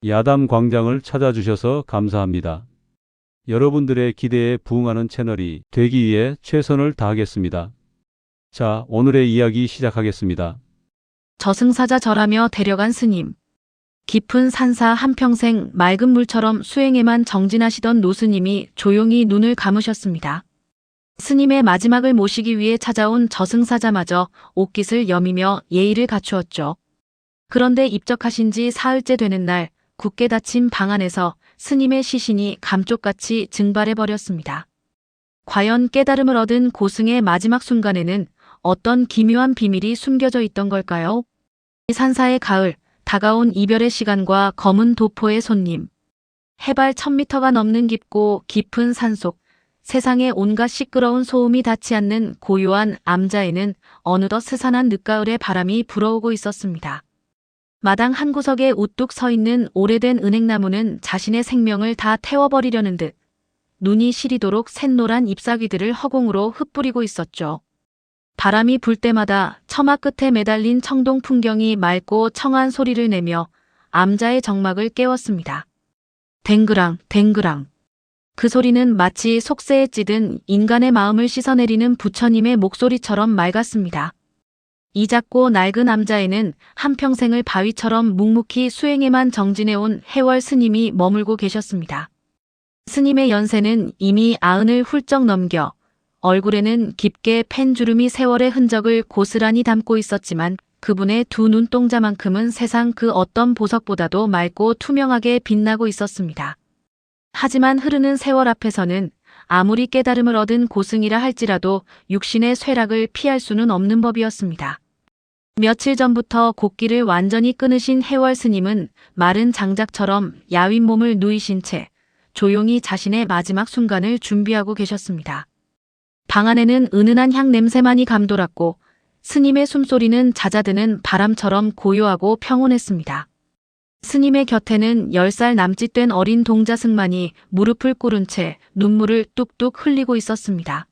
야담 광장을 찾아주셔서 감사합니다. 여러분들의 기대에 부응하는 채널이 되기 위해 최선을 다하겠습니다. 자, 오늘의 이야기 시작하겠습니다. 저승사자 절하며 데려간 스님. 깊은 산사 한평생 맑은 물처럼 수행에만 정진하시던 노스님이 조용히 눈을 감으셨습니다. 스님의 마지막을 모시기 위해 찾아온 저승사자마저 옷깃을 여미며 예의를 갖추었죠. 그런데 입적하신 지 사흘째 되는 날, 굳게 닫힌 방 안에서 스님의 시신이 감쪽같이 증발해버렸습니다. 과연 깨달음을 얻은 고승의 마지막 순간에는 어떤 기묘한 비밀이 숨겨져 있던 걸까요? 산사의 가을, 다가온 이별의 시간과 검은 도포의 손님. 해발 1000m가 넘는 깊고 깊은 산속, 세상의 온갖 시끄러운 소음이 닿지 않는 고요한 암자에는 어느덧 스산한 늦가을의 바람이 불어오고 있었습니다. 마당 한 구석에 우뚝 서 있는 오래된 은행나무는 자신의 생명을 다 태워버리려는 듯 눈이 시리도록 샛노란 잎사귀들을 허공으로 흩뿌리고 있었죠. 바람이 불 때마다 처마 끝에 매달린 청동 풍경이 맑고 청한 소리를 내며 암자의 정막을 깨웠습니다. 댕그랑 댕그랑. 그 소리는 마치 속세에 찌든 인간의 마음을 씻어내리는 부처님의 목소리처럼 맑았습니다. 이 작고 낡은 암자에는 한평생을 바위처럼 묵묵히 수행에만 정진해온 해월 스님이 머물고 계셨습니다. 스님의 연세는 이미 90을 훌쩍 넘겨 얼굴에는 깊게 팬 주름이 세월의 흔적을 고스란히 담고 있었지만 그분의 두 눈동자만큼은 세상 그 어떤 보석보다도 맑고 투명하게 빛나고 있었습니다. 하지만 흐르는 세월 앞에서는 아무리 깨달음을 얻은 고승이라 할지라도 육신의 쇠락을 피할 수는 없는 법이었습니다. 며칠 전부터 곡기를 완전히 끊으신 해월 스님은 마른 장작처럼 야윈 몸을 누이신 채 조용히 자신의 마지막 순간을 준비하고 계셨습니다. 방 안에는 은은한 향 냄새만이 감돌았고 스님의 숨소리는 잦아드는 바람처럼 고요하고 평온했습니다. 스님의 곁에는 10살 남짓 된 어린 동자승만이 무릎을 꿇은 채 눈물을 뚝뚝 흘리고 있었습니다.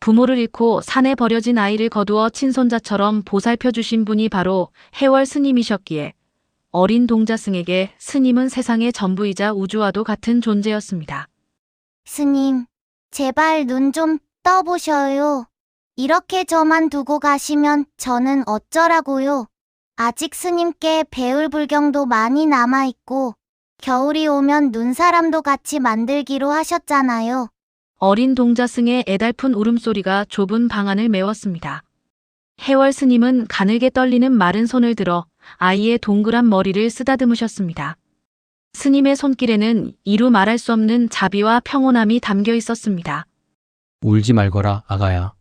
부모를 잃고 산에 버려진 아이를 거두어 친손자처럼 보살펴 주신 분이 바로 해월 스님이셨기에 어린 동자승에게 스님은 세상의 전부이자 우주와도 같은 존재였습니다. 스님, 제발 눈 좀 떠보셔요. 이렇게 저만 두고 가시면 저는 어쩌라고요. 아직 스님께 배울 불경도 많이 남아있고 겨울이 오면 눈사람도 같이 만들기로 하셨잖아요. 어린 동자승의 애달픈 울음소리가 좁은 방 안을 메웠습니다. 해월 스님은 가늘게 떨리는 마른 손을 들어 아이의 동그란 머리를 쓰다듬으셨습니다. 스님의 손길에는 이루 말할 수 없는 자비와 평온함이 담겨 있었습니다. 울지 말거라, 아가야.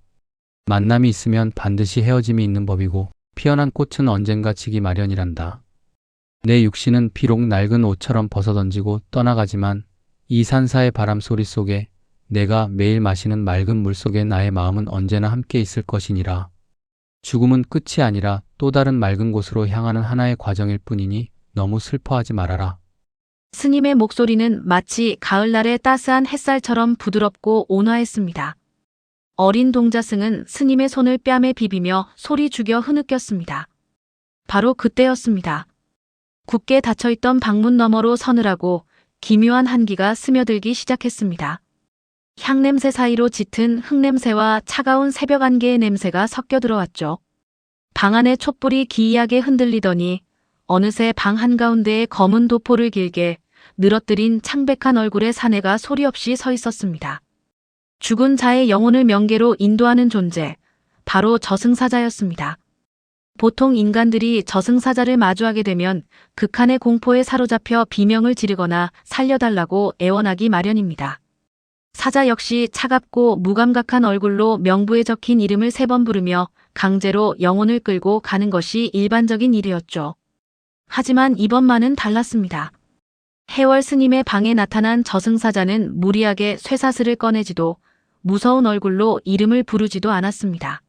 만남이 있으면 반드시 헤어짐이 있는 법이고 피어난 꽃은 언젠가 지기 마련이란다. 내 육신은 비록 낡은 옷처럼 벗어던지고 떠나가지만 이 산사의 바람소리 속에 내가 매일 마시는 맑은 물 속에 나의 마음은 언제나 함께 있을 것이니라. 죽음은 끝이 아니라 또 다른 맑은 곳으로 향하는 하나의 과정일 뿐이니 너무 슬퍼하지 말아라. 스님의 목소리는 마치 가을날의 따스한 햇살처럼 부드럽고 온화했습니다. 어린 동자승은 스님의 손을 뺨에 비비며 소리 죽여 흐느꼈습니다. 바로 그때였습니다. 굳게 닫혀있던 방문 너머로 서늘하고 기묘한 한기가 스며들기 시작했습니다. 향냄새 사이로 짙은 흙냄새와 차가운 새벽 안개의 냄새가 섞여 들어왔죠. 방 안의 촛불이 기이하게 흔들리더니 어느새 방 한가운데에 검은 도포를 길게 늘어뜨린 창백한 얼굴의 사내가 소리 없이 서 있었습니다. 죽은 자의 영혼을 명계로 인도하는 존재, 바로 저승사자였습니다. 보통 인간들이 저승사자를 마주하게 되면 극한의 공포에 사로잡혀 비명을 지르거나 살려달라고 애원하기 마련입니다. 사자 역시 차갑고 무감각한 얼굴로 명부에 적힌 이름을 3번 부르며 강제로 영혼을 끌고 가는 것이 일반적인 일이었죠. 하지만 이번만은 달랐습니다. 해월 스님의 방에 나타난 저승사자는 무리하게 쇠사슬을 꺼내지도 무서운 얼굴로 이름을 부르지도 않았습니다.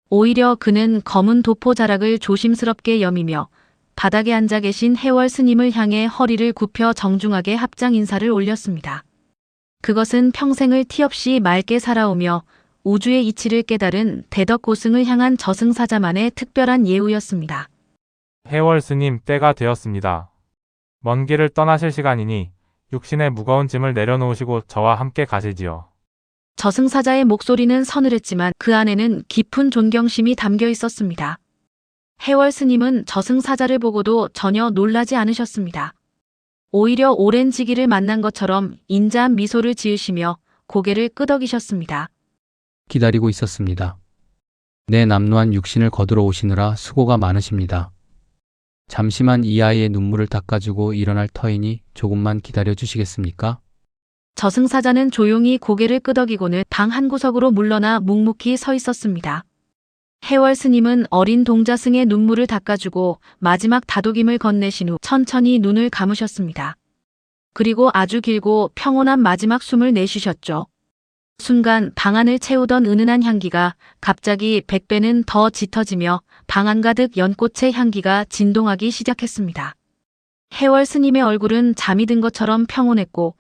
오히려 그는 검은 도포 자락을 조심스럽게 여미며 바닥에 앉아 계신 해월 스님을 향해 허리를 굽혀 정중하게 합장 인사를 올렸습니다. 그것은 평생을 티 없이 맑게 살아오며 우주의 이치를 깨달은 대덕고승을 향한 저승사자만의 특별한 예우였습니다. 해월 스님, 때가 되었습니다. 먼 길을 떠나실 시간이니 육신의 무거운 짐을 내려놓으시고 저와 함께 가시지요. 저승사자의 목소리는 서늘했지만 그 안에는 깊은 존경심이 담겨 있었습니다. 해월 스님은 저승사자를 보고도 전혀 놀라지 않으셨습니다. 오히려 오랜 지기를 만난 것처럼 인자한 미소를 지으시며 고개를 끄덕이셨습니다. 기다리고 있었습니다. 내 남루한 육신을 거두러 오시느라 수고가 많으십니다. 잠시만 이 아이의 눈물을 닦아주고 일어날 터이니 조금만 기다려 주시겠습니까? 저승사자는 조용히 고개를 끄덕이고는 방 한 구석으로 물러나 묵묵히 서 있었습니다. 해월 스님은 어린 동자승의 눈물을 닦아주고 마지막 다독임을 건네신 후 천천히 눈을 감으셨습니다. 그리고 아주 길고 평온한 마지막 숨을 내쉬셨죠. 순간 방 안을 채우던 은은한 향기가 갑자기 100배는 더 짙어지며 방 안 가득 연꽃의 향기가 진동하기 시작했습니다. 해월 스님의 얼굴은 잠이 든 것처럼 평온했고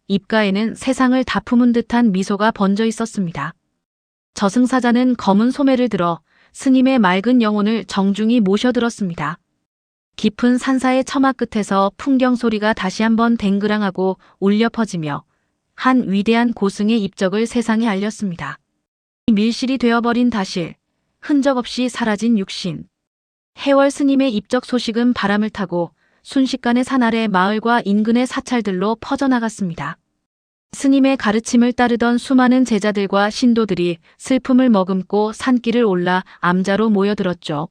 입가에는 세상을 다 품은 듯한 미소가 번져 있었습니다. 저승사자는 검은 소매를 들어 스님의 맑은 영혼을 정중히 모셔들었습니다. 깊은 산사의 처마 끝에서 풍경 소리가 다시 한번 댕그랑하고 울려 퍼지며 한 위대한 고승의 입적을 세상에 알렸습니다. 밀실이 되어버린 다실, 흔적 없이 사라진 육신. 해월 스님의 입적 소식은 바람을 타고 순식간에 산 아래 마을과 인근의 사찰들로 퍼져나갔습니다. 스님의 가르침을 따르던 수많은 제자들과 신도들이 슬픔을 머금고 산길을 올라 암자로 모여들었죠.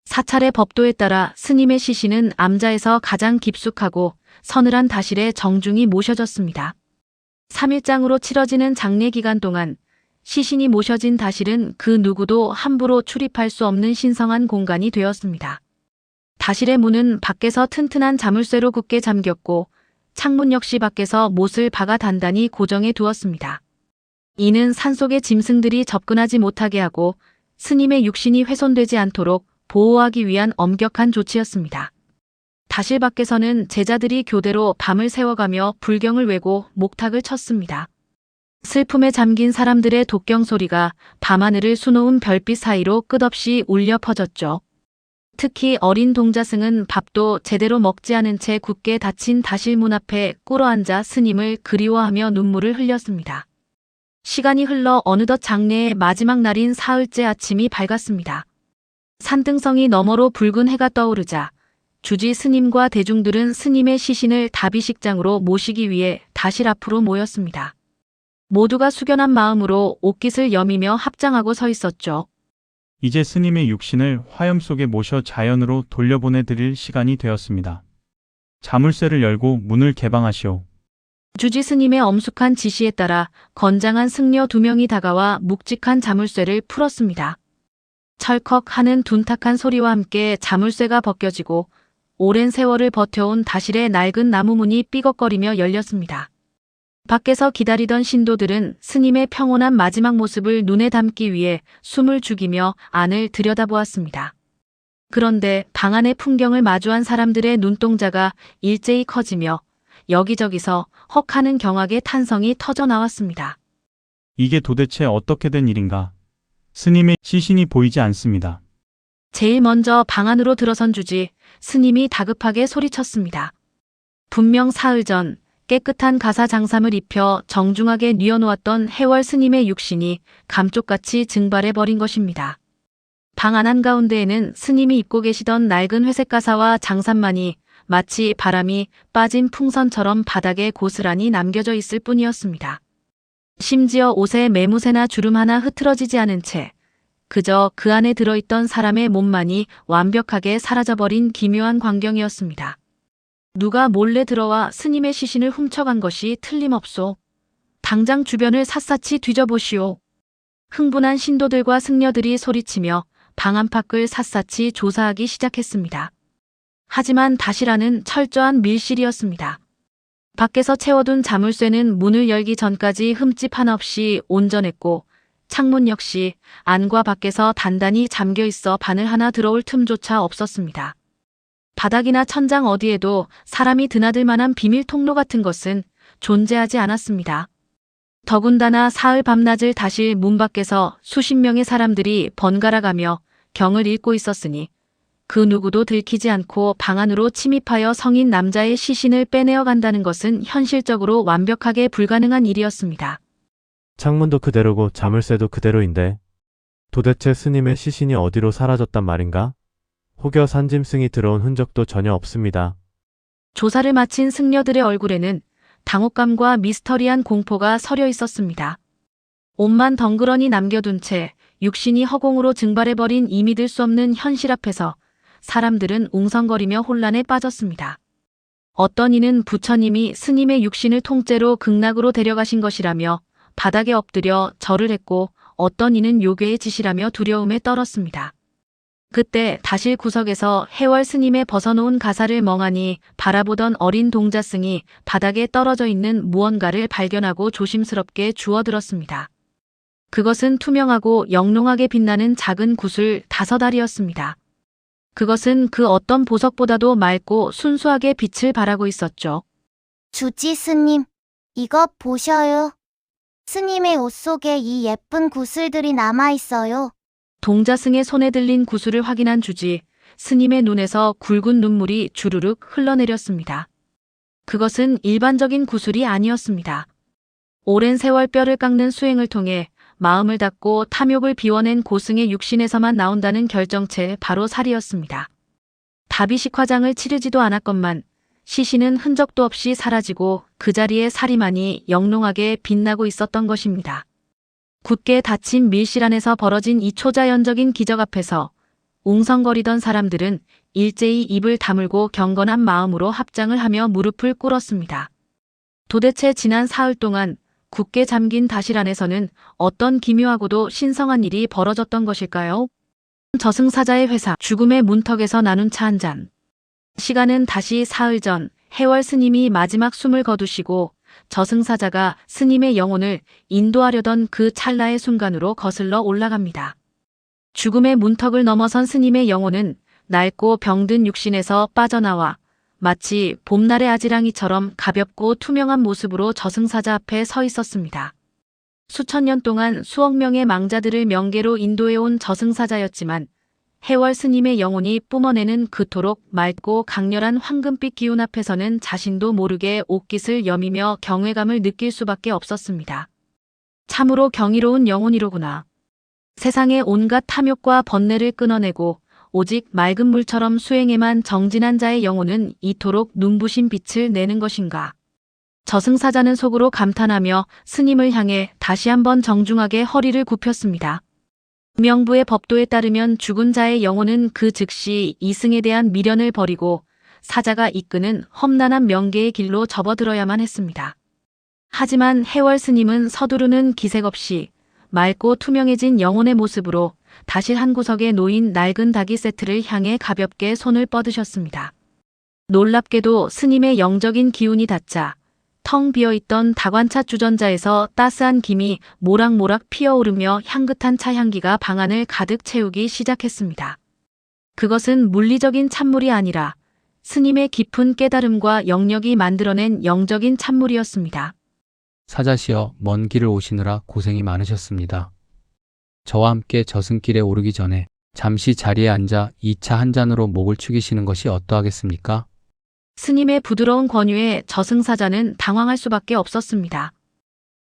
사찰의 법도에 따라 스님의 시신은 암자에서 가장 깊숙하고 서늘한 다실에 정중히 모셔졌습니다. 3일장으로 치러지는 장례 기간 동안 시신이 모셔진 다실은 그 누구도 함부로 출입할 수 없는 신성한 공간이 되었습니다. 다실의 문은 밖에서 튼튼한 자물쇠로 굳게 잠겼고 창문 역시 밖에서 못을 박아 단단히 고정해 두었습니다. 이는 산속의 짐승들이 접근하지 못하게 하고 스님의 육신이 훼손되지 않도록 보호하기 위한 엄격한 조치였습니다. 다실 밖에서는 제자들이 교대로 밤을 새워가며 불경을 외고 목탁을 쳤습니다. 슬픔에 잠긴 사람들의 독경 소리가 밤하늘을 수놓은 별빛 사이로 끝없이 울려 퍼졌죠. 특히 어린 동자승은 밥도 제대로 먹지 않은 채 굳게 닫힌 다실 문 앞에 꿇어앉아 스님을 그리워하며 눈물을 흘렸습니다. 시간이 흘러 어느덧 장례의 마지막 날인 사흘째 아침이 밝았습니다. 산등성이 너머로 붉은 해가 떠오르자 주지 스님과 대중들은 스님의 시신을 다비식장으로 모시기 위해 다실 앞으로 모였습니다. 모두가 숙연한 마음으로 옷깃을 여미며 합장하고 서 있었죠. 이제 스님의 육신을 화염 속에 모셔 자연으로 돌려보내드릴 시간이 되었습니다. 자물쇠를 열고 문을 개방하시오. 주지 스님의 엄숙한 지시에 따라 건장한 승려 2명이 다가와 묵직한 자물쇠를 풀었습니다. 철컥 하는 둔탁한 소리와 함께 자물쇠가 벗겨지고 오랜 세월을 버텨온 다실의 낡은 나무문이 삐걱거리며 열렸습니다. 밖에서 기다리던 신도들은 스님의 평온한 마지막 모습을 눈에 담기 위해 숨을 죽이며 안을 들여다보았습니다. 그런데 방 안의 풍경을 마주한 사람들의 눈동자가 일제히 커지며 여기저기서 헉하는 경악의 탄성이 터져 나왔습니다. 이게 도대체 어떻게 된 일인가? 스님의 시신이 보이지 않습니다. 제일 먼저 방 안으로 들어선 주지 스님이 다급하게 소리쳤습니다. 분명 사흘 전 깨끗한 가사 장삼을 입혀 정중하게 뉘어놓았던 해월 스님의 육신이 감쪽같이 증발해버린 것입니다. 방 안 한가운데에는 스님이 입고 계시던 낡은 회색 가사와 장삼만이 마치 바람이 빠진 풍선처럼 바닥에 고스란히 남겨져 있을 뿐이었습니다. 심지어 옷에 매무새나 주름 하나 흐트러지지 않은 채 그저 그 안에 들어있던 사람의 몸만이 완벽하게 사라져버린 기묘한 광경이었습니다. 누가 몰래 들어와 스님의 시신을 훔쳐간 것이 틀림없소. 당장 주변을 샅샅이 뒤져보시오. 흥분한 신도들과 승려들이 소리치며 방 안팎을 샅샅이 조사하기 시작했습니다. 하지만 다시라는 철저한 밀실이었습니다. 밖에서 채워둔 자물쇠는 문을 열기 전까지 흠집 하나 없이 온전했고 창문 역시 안과 밖에서 단단히 잠겨 있어 바늘 하나 들어올 틈조차 없었습니다. 바닥이나 천장 어디에도 사람이 드나들 만한 비밀 통로 같은 것은 존재하지 않았습니다. 더군다나 사흘 밤낮을 다실 문 밖에서 수십 명의 사람들이 번갈아가며 경을 읽고 있었으니 그 누구도 들키지 않고 방 안으로 침입하여 성인 남자의 시신을 빼내어 간다는 것은 현실적으로 완벽하게 불가능한 일이었습니다. 창문도 그대로고 자물쇠도 그대로인데 도대체 스님의 시신이 어디로 사라졌단 말인가? 혹여 산짐승이 들어온 흔적도 전혀 없습니다. 조사를 마친 승려들의 얼굴에는 당혹감과 미스터리한 공포가 서려 있었습니다. 옷만 덩그러니 남겨둔 채 육신이 허공으로 증발해버린 이 믿을 수 없는 현실 앞에서 사람들은 웅성거리며 혼란에 빠졌습니다. 어떤 이는 부처님이 스님의 육신을 통째로 극락으로 데려가신 것이라며 바닥에 엎드려 절을 했고, 어떤 이는 요괴의 짓이라며 두려움에 떨었습니다. 그때 다실 구석에서 해월 스님의 벗어놓은 가사를 멍하니 바라보던 어린 동자승이 바닥에 떨어져 있는 무언가를 발견하고 조심스럽게 주워들었습니다. 그것은 투명하고 영롱하게 빛나는 작은 구슬 5알이었습니다. 그것은 그 어떤 보석보다도 맑고 순수하게 빛을 발하고 있었죠. 주지 스님, 이것 보셔요. 스님의 옷 속에 이 예쁜 구슬들이 남아있어요. 동자승의 손에 들린 구슬을 확인한 주지, 스님의 눈에서 굵은 눈물이 주르륵 흘러내렸습니다. 그것은 일반적인 구슬이 아니었습니다. 오랜 세월 뼈를 깎는 수행을 통해 마음을 닫고 탐욕을 비워낸 고승의 육신에서만 나온다는 결정체 바로 살이었습니다. 다비식 화장을 치르지도 않았건만 시신은 흔적도 없이 사라지고 그 자리에 살이만이 영롱하게 빛나고 있었던 것입니다. 굳게 닫힌 밀실 안에서 벌어진 이 초자연적인 기적 앞에서 웅성거리던 사람들은 일제히 입을 다물고 경건한 마음으로 합장을 하며 무릎을 꿇었습니다. 도대체 지난 사흘 동안 굳게 잠긴 다실 안에서는 어떤 기묘하고도 신성한 일이 벌어졌던 것일까요? 저승사자의 회사, 죽음의 문턱에서 나눈 차 한 잔. 시간은 다시 사흘 전 해월 스님이 마지막 숨을 거두시고 저승사자가 스님의 영혼을 인도하려던 그 찰나의 순간으로 거슬러 올라갑니다. 죽음의 문턱을 넘어선 스님의 영혼은 낡고 병든 육신에서 빠져나와 마치 봄날의 아지랑이처럼 가볍고 투명한 모습으로 저승사자 앞에 서 있었습니다. 수천 년 동안 수억 명의 망자들을 명계로 인도해온 저승사자였지만 해월 스님의 영혼이 뿜어내는 그토록 맑고 강렬한 황금빛 기운 앞에서는 자신도 모르게 옷깃을 여미며 경외감을 느낄 수밖에 없었습니다. 참으로 경이로운 영혼이로구나. 세상의 온갖 탐욕과 번뇌를 끊어내고 오직 맑은 물처럼 수행에만 정진한 자의 영혼은 이토록 눈부신 빛을 내는 것인가. 저승사자는 속으로 감탄하며 스님을 향해 다시 한번 정중하게 허리를 굽혔습니다. 명부의 법도에 따르면 죽은 자의 영혼은 그 즉시 이승에 대한 미련을 버리고 사자가 이끄는 험난한 명계의 길로 접어들어야만 했습니다. 하지만 해월 스님은 서두르는 기색 없이 맑고 투명해진 영혼의 모습으로 다실 한 구석에 놓인 낡은 닭이 세트를 향해 가볍게 손을 뻗으셨습니다. 놀랍게도 스님의 영적인 기운이 닿자 텅 비어있던 다관차 주전자에서 따스한 김이 모락모락 피어오르며 향긋한 차향기가 방 안을 가득 채우기 시작했습니다. 그것은 물리적인 찬물이 아니라 스님의 깊은 깨달음과 영력이 만들어낸 영적인 찬물이었습니다. 사자시여, 먼 길을 오시느라 고생이 많으셨습니다. 저와 함께 저승길에 오르기 전에 잠시 자리에 앉아 이 차 한 잔으로 목을 축이시는 것이 어떠하겠습니까? 스님의 부드러운 권유에 저승사자는 당황할 수밖에 없었습니다.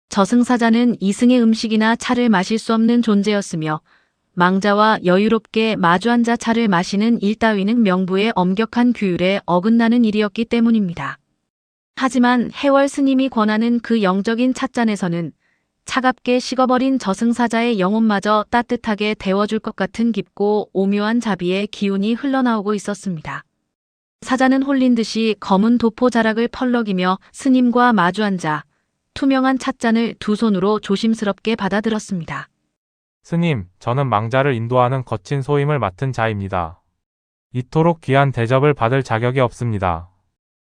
저승사자는 이승의 음식이나 차를 마실 수 없는 존재였으며 망자와 여유롭게 마주 앉아 차를 마시는 일 따위는 명부의 엄격한 규율에 어긋나는 일이었기 때문입니다. 하지만 해월 스님이 권하는 그 영적인 찻잔에서는 차갑게 식어버린 저승사자의 영혼마저 따뜻하게 데워줄 것 같은 깊고 오묘한 자비의 기운이 흘러나오고 있었습니다. 사자는 홀린 듯이 검은 도포 자락을 펄럭이며 스님과 마주 앉아 투명한 찻잔을 두 손으로 조심스럽게 받아들었습니다. 스님, 저는 망자를 인도하는 거친 소임을 맡은 자입니다. 이토록 귀한 대접을 받을 자격이 없습니다.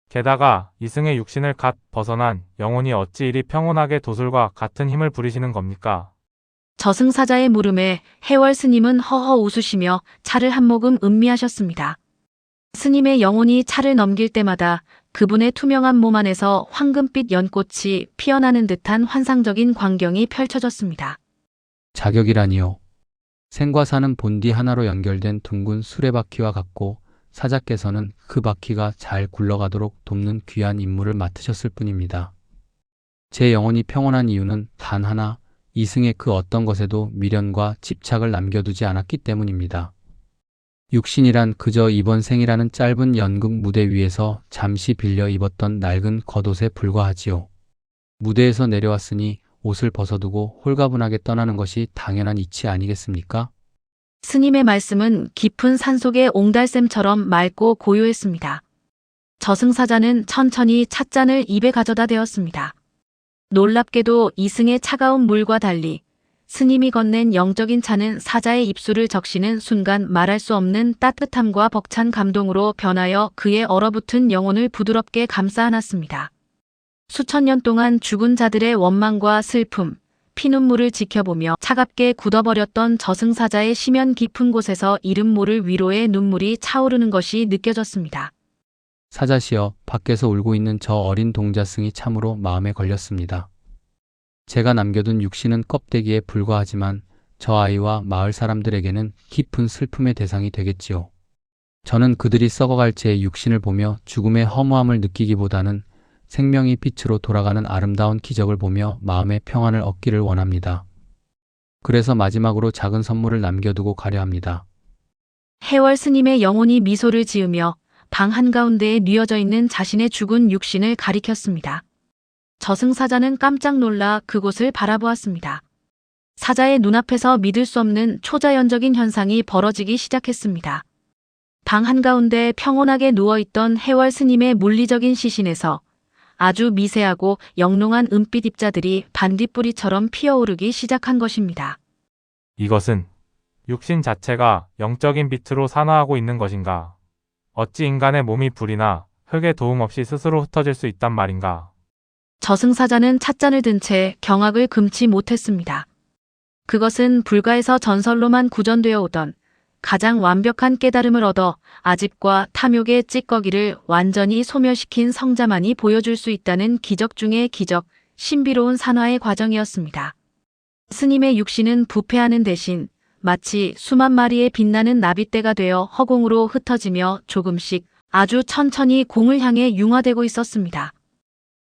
게다가 이승의 육신을 갓 벗어난 영혼이 어찌 이리 평온하게 도술과 같은 힘을 부리시는 겁니까? 저승사자의 물음에 해월 스님은 허허 웃으시며 차를 한 모금 음미하셨습니다. 스님의 영혼이 차를 넘길 때마다 그분의 투명한 몸 안에서 황금빛 연꽃이 피어나는 듯한 환상적인 광경이 펼쳐졌습니다. 자격이라니요. 생과 사는 본디 하나로 연결된 둥근 수레바퀴와 같고 사자께서는 그 바퀴가 잘 굴러가도록 돕는 귀한 임무를 맡으셨을 뿐입니다. 제 영혼이 평온한 이유는 단 하나, 이승의 그 어떤 것에도 미련과 집착을 남겨두지 않았기 때문입니다. 육신이란 그저 이번 생이라는 짧은 연극 무대 위에서 잠시 빌려 입었던 낡은 겉옷에 불과하지요. 무대에서 내려왔으니 옷을 벗어두고 홀가분하게 떠나는 것이 당연한 이치 아니겠습니까? 스님의 말씀은 깊은 산속의 옹달샘처럼 맑고 고요했습니다. 저승사자는 천천히 찻잔을 입에 가져다 대었습니다. 놀랍게도 이승의 차가운 물과 달리 스님이 건넨 영적인 차는 사자의 입술을 적시는 순간 말할 수 없는 따뜻함과 벅찬 감동으로 변하여 그의 얼어붙은 영혼을 부드럽게 감싸 안았습니다. 수천 년 동안 죽은 자들의 원망과 슬픔, 피눈물을 지켜보며 차갑게 굳어버렸던 저승사자의 심연 깊은 곳에서 이름 모를 위로의 눈물이 차오르는 것이 느껴졌습니다. 사자시여, 밖에서 울고 있는 저 어린 동자승이 참으로 마음에 걸렸습니다. 제가 남겨둔 육신은 껍데기에 불과하지만 저 아이와 마을 사람들에게는 깊은 슬픔의 대상이 되겠지요. 저는 그들이 썩어갈 제 육신을 보며 죽음의 허무함을 느끼기보다는 생명이 빛으로 돌아가는 아름다운 기적을 보며 마음의 평안을 얻기를 원합니다. 그래서 마지막으로 작은 선물을 남겨두고 가려 합니다. 해월 스님의 영혼이 미소를 지으며 방 한가운데에 뉘어져 있는 자신의 죽은 육신을 가리켰습니다. 저승사자는 깜짝 놀라 그곳을 바라보았습니다. 사자의 눈앞에서 믿을 수 없는 초자연적인 현상이 벌어지기 시작했습니다. 방 한가운데 평온하게 누워있던 해월 스님의 물리적인 시신에서 아주 미세하고 영롱한 은빛 입자들이 반딧불이처럼 피어오르기 시작한 것입니다. 이것은 육신 자체가 영적인 빛으로 산화하고 있는 것인가? 어찌 인간의 몸이 불이나 흙의 도움 없이 스스로 흩어질 수 있단 말인가? 저승사자는 찻잔을 든 채 경악을 금치 못했습니다. 그것은 불가에서 전설로만 구전되어 오던 가장 완벽한 깨달음을 얻어 아집과 탐욕의 찌꺼기를 완전히 소멸시킨 성자만이 보여줄 수 있다는 기적 중의 기적, 신비로운 산화의 과정이었습니다. 스님의 육신은 부패하는 대신 마치 수만 마리의 빛나는 나빗대가 되어 허공으로 흩어지며 조금씩 아주 천천히 공을 향해 융화되고 있었습니다.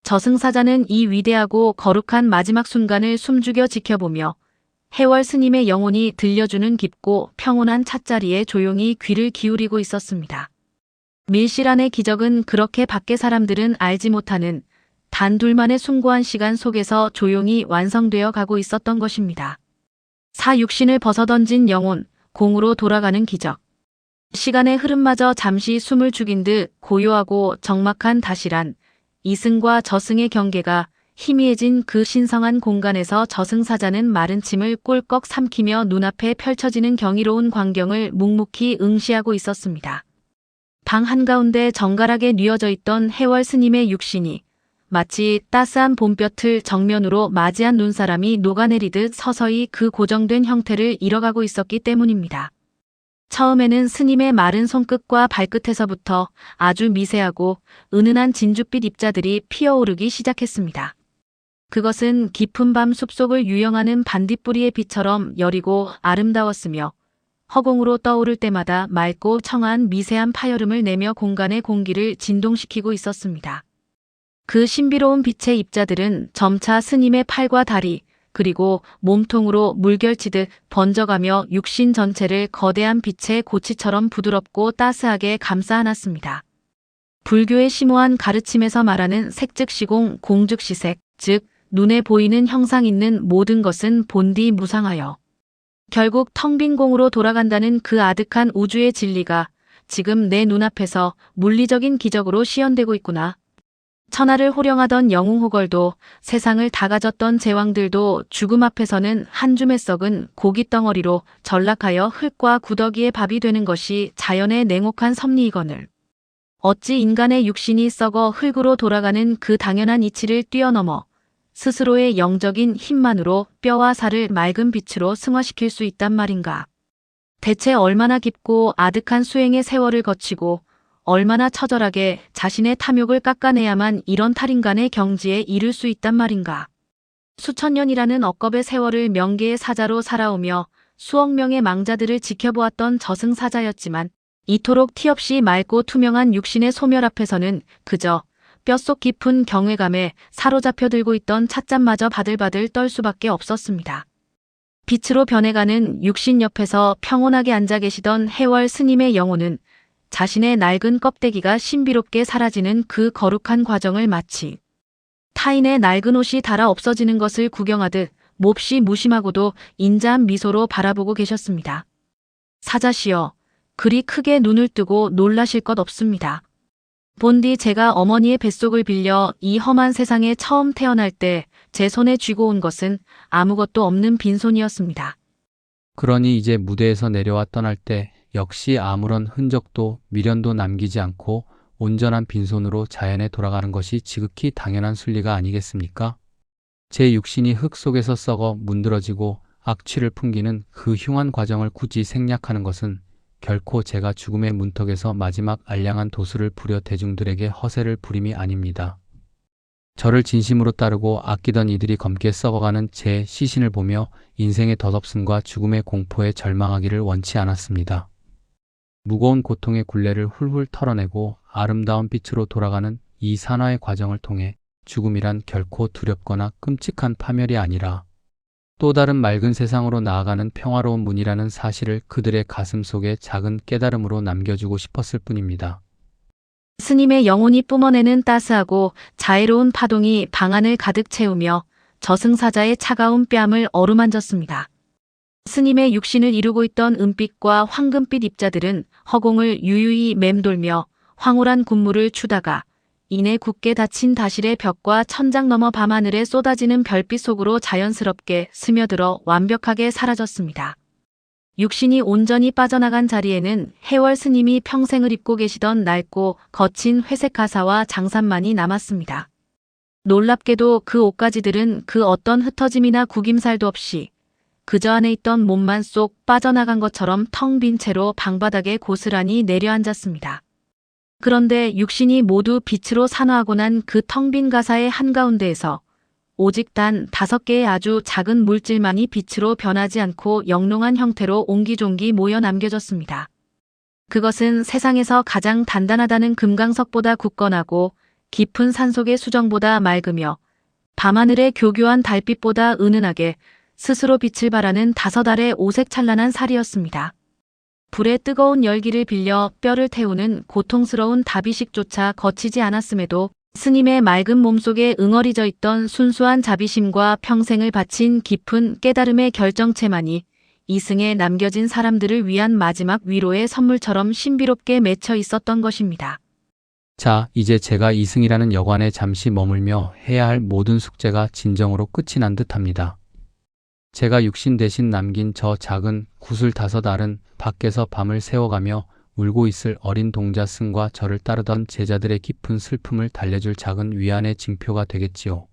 저승사자는 이 위대하고 거룩한 마지막 순간을 숨죽여 지켜보며 해월 스님의 영혼이 들려주는 깊고 평온한 찻자리에 조용히 귀를 기울이고 있었습니다. 밀실안의 기적은 그렇게 밖의 사람들은 알지 못하는 단 둘만의 숭고한 시간 속에서 조용히 완성되어 가고 있었던 것입니다. 사육신을 벗어던진 영혼, 공으로 돌아가는 기적. 시간의 흐름마저 잠시 숨을 죽인 듯 고요하고 적막한 다시란, 이승과 저승의 경계가 희미해진 그 신성한 공간에서 저승사자는 마른 침을 꼴꺽 삼키며 눈앞에 펼쳐지는 경이로운 광경을 묵묵히 응시하고 있었습니다. 방 한가운데 정갈하게 뉘어져 있던 해월 스님의 육신이 마치 따스한 봄볕을 정면으로 맞이한 눈사람이 녹아내리듯 서서히 그 고정된 형태를 잃어가고 있었기 때문입니다. 처음에는 스님의 마른 손끝과 발끝에서부터 아주 미세하고 은은한 진주빛 입자들이 피어오르기 시작했습니다. 그것은 깊은 밤 숲속을 유영하는 반딧불이의 빛처럼 여리고 아름다웠으며 허공으로 떠오를 때마다 맑고 청아한 미세한 파열음을 내며 공간의 공기를 진동시키고 있었습니다. 그 신비로운 빛의 입자들은 점차 스님의 팔과 다리, 그리고 몸통으로 물결치듯 번져가며 육신 전체를 거대한 빛의 고치처럼 부드럽고 따스하게 감싸 안았습니다. 불교의 심오한 가르침에서 말하는 색즉시공, 공즉시색, 즉 눈에 보이는 형상 있는 모든 것은 본디 무상하여 결국 텅 빈 공으로 돌아간다는 그 아득한 우주의 진리가 지금 내 눈앞에서 물리적인 기적으로 시연되고 있구나. 천하를 호령하던 영웅호걸도 세상을 다 가졌던 제왕들도 죽음 앞에서는 한 줌의 썩은 고깃덩어리로 전락하여 흙과 구더기의 밥이 되는 것이 자연의 냉혹한 섭리이거늘. 어찌 인간의 육신이 썩어 흙으로 돌아가는 그 당연한 이치를 뛰어넘어 스스로의 영적인 힘만으로 뼈와 살을 맑은 빛으로 승화시킬 수 있단 말인가. 대체 얼마나 깊고 아득한 수행의 세월을 거치고 얼마나 처절하게 자신의 탐욕을 깎아내야만 이런 탈인간의 경지에 이를 수 있단 말인가. 수천 년이라는 억겁의 세월을 명계의 사자로 살아오며 수억 명의 망자들을 지켜보았던 저승사자였지만 이토록 티 없이 맑고 투명한 육신의 소멸 앞에서는 그저 뼛속 깊은 경외감에 사로잡혀 들고 있던 찻잔마저 바들바들 떨 수밖에 없었습니다. 빛으로 변해가는 육신 옆에서 평온하게 앉아 계시던 해월 스님의 영혼은 자신의 낡은 껍데기가 신비롭게 사라지는 그 거룩한 과정을 마치 타인의 낡은 옷이 닳아 없어지는 것을 구경하듯 몹시 무심하고도 인자한 미소로 바라보고 계셨습니다. 사자시여, 그리 크게 눈을 뜨고 놀라실 것 없습니다. 본디 제가 어머니의 뱃속을 빌려 이 험한 세상에 처음 태어날 때 제 손에 쥐고 온 것은 아무것도 없는 빈손이었습니다. 그러니 이제 무대에서 내려와 떠날 때 역시 아무런 흔적도 미련도 남기지 않고 온전한 빈손으로 자연에 돌아가는 것이 지극히 당연한 순리가 아니겠습니까? 제 육신이 흙 속에서 썩어 문드러지고 악취를 풍기는 그 흉한 과정을 굳이 생략하는 것은 결코 제가 죽음의 문턱에서 마지막 알량한 도수를 부려 대중들에게 허세를 부림이 아닙니다. 저를 진심으로 따르고 아끼던 이들이 검게 썩어가는 제 시신을 보며 인생의 덧없음과 죽음의 공포에 절망하기를 원치 않았습니다. 무거운 고통의 굴레를 훌훌 털어내고 아름다운 빛으로 돌아가는 이 산화의 과정을 통해 죽음이란 결코 두렵거나 끔찍한 파멸이 아니라 또 다른 맑은 세상으로 나아가는 평화로운 문이라는 사실을 그들의 가슴 속에 작은 깨달음으로 남겨주고 싶었을 뿐입니다. 스님의 영혼이 뿜어내는 따스하고 자애로운 파동이 방 안을 가득 채우며 저승사자의 차가운 뺨을 어루만졌습니다. 스님의 육신을 이루고 있던 은빛과 황금빛 입자들은 허공을 유유히 맴돌며 황홀한 군물을 추다가 이내 굳게 닫힌 다실의 벽과 천장 너머 밤하늘에 쏟아지는 별빛 속으로 자연스럽게 스며들어 완벽하게 사라졌습니다. 육신이 온전히 빠져나간 자리에는 해월 스님이 평생을 입고 계시던 낡고 거친 회색 가사와 장산만이 남았습니다. 놀랍게도 그 옷가지들은 그 어떤 흩어짐이나 구김살도 없이 그저 안에 있던 몸만 쏙 빠져나간 것처럼 텅 빈 채로 방바닥에 고스란히 내려앉았습니다. 그런데 육신이 모두 빛으로 산화하고 난 그 텅 빈 가사의 한가운데에서 오직 단 5개의 아주 작은 물질만이 빛으로 변하지 않고 영롱한 형태로 옹기종기 모여 남겨졌습니다. 그것은 세상에서 가장 단단하다는 금강석보다 굳건하고 깊은 산속의 수정보다 맑으며 밤하늘의 교교한 달빛보다 은은하게 스스로 빛을 발하는 5알의 오색 찬란한 살이었습니다. 불의 뜨거운 열기를 빌려 뼈를 태우는 고통스러운 다비식조차 거치지 않았음에도 스님의 맑은 몸속에 응어리져 있던 순수한 자비심과 평생을 바친 깊은 깨달음의 결정체만이 이승에 남겨진 사람들을 위한 마지막 위로의 선물처럼 신비롭게 맺혀 있었던 것입니다. 자, 이제 제가 이승이라는 여관에 잠시 머물며 해야 할 모든 숙제가 진정으로 끝이 난 듯합니다. 제가 육신 대신 남긴 저 작은 구슬 5알은 밖에서 밤을 새워가며 울고 있을 어린 동자승과 저를 따르던 제자들의 깊은 슬픔을 달래줄 작은 위안의 징표가 되겠지요.